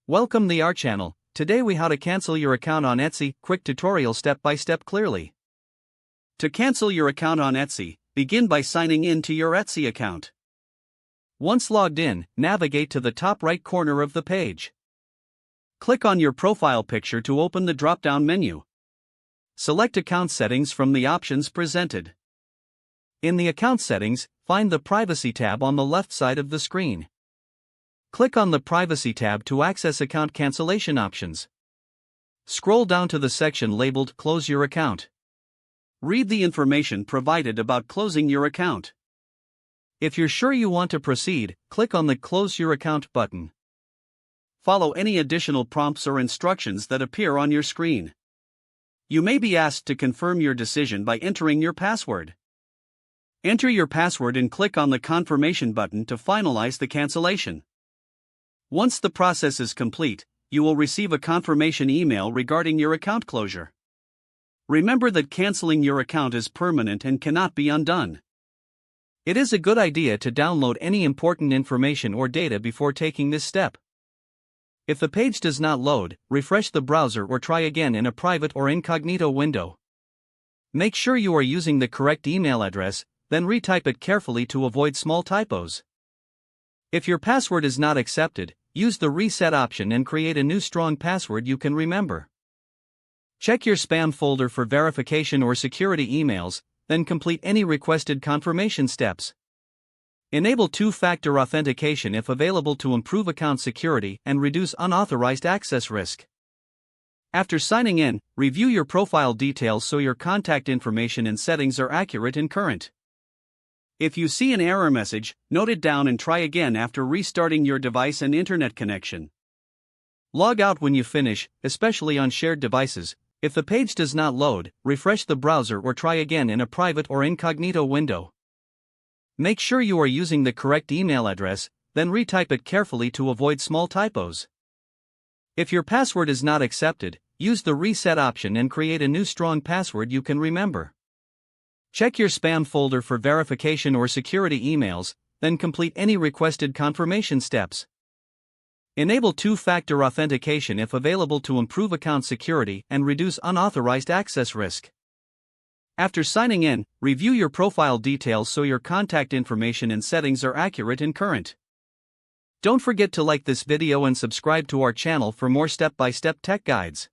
Welcome to our channel. Today we how to cancel your account on Etsy, quick tutorial step by step clearly. To cancel your account on Etsy, begin by signing in to your Etsy account. Once logged in, navigate to the top right corner of the page. Click on your profile picture to open the drop-down menu. Select account settings from the options presented. In the account settings, find the privacy tab on the left side of the screen. Click on the Privacy tab to access account cancellation options. Scroll down to the section labeled Close Your Account. Read the information provided about closing your account. If you're sure you want to proceed, click on the Close Your Account button. Follow any additional prompts or instructions that appear on your screen. You may be asked to confirm your decision by entering your password. Enter your password and click on the Confirmation button to finalize the cancellation. Once the process is complete, you will receive a confirmation email regarding your account closure. Remember that canceling your account is permanent and cannot be undone. It is a good idea to download any important information or data before taking this step. If the page does not load, refresh the browser or try again in a private or incognito window. Make sure you are using the correct email address, then retype it carefully to avoid small typos. If your password is not accepted, use the reset option and create a new strong password you can remember. Check your spam folder for verification or security emails, then complete any requested confirmation steps. Enable two-factor authentication if available to improve account security and reduce unauthorized access risk. After signing in, review your profile details so your contact information and settings are accurate and current. If you see an error message, note it down and try again after restarting your device and internet connection. Log out when you finish, especially on shared devices. If the page does not load, refresh the browser or try again in a private or incognito window. Make sure you are using the correct email address, then retype it carefully to avoid small typos. If your password is not accepted, use the reset option and create a new strong password you can remember. Check your spam folder for verification or security emails, then complete any requested confirmation steps. Enable two-factor authentication if available to improve account security and reduce unauthorized access risk. After signing in, review your profile details so your contact information and settings are accurate and current. Don't forget to like this video and subscribe to our channel for more step-by-step tech guides.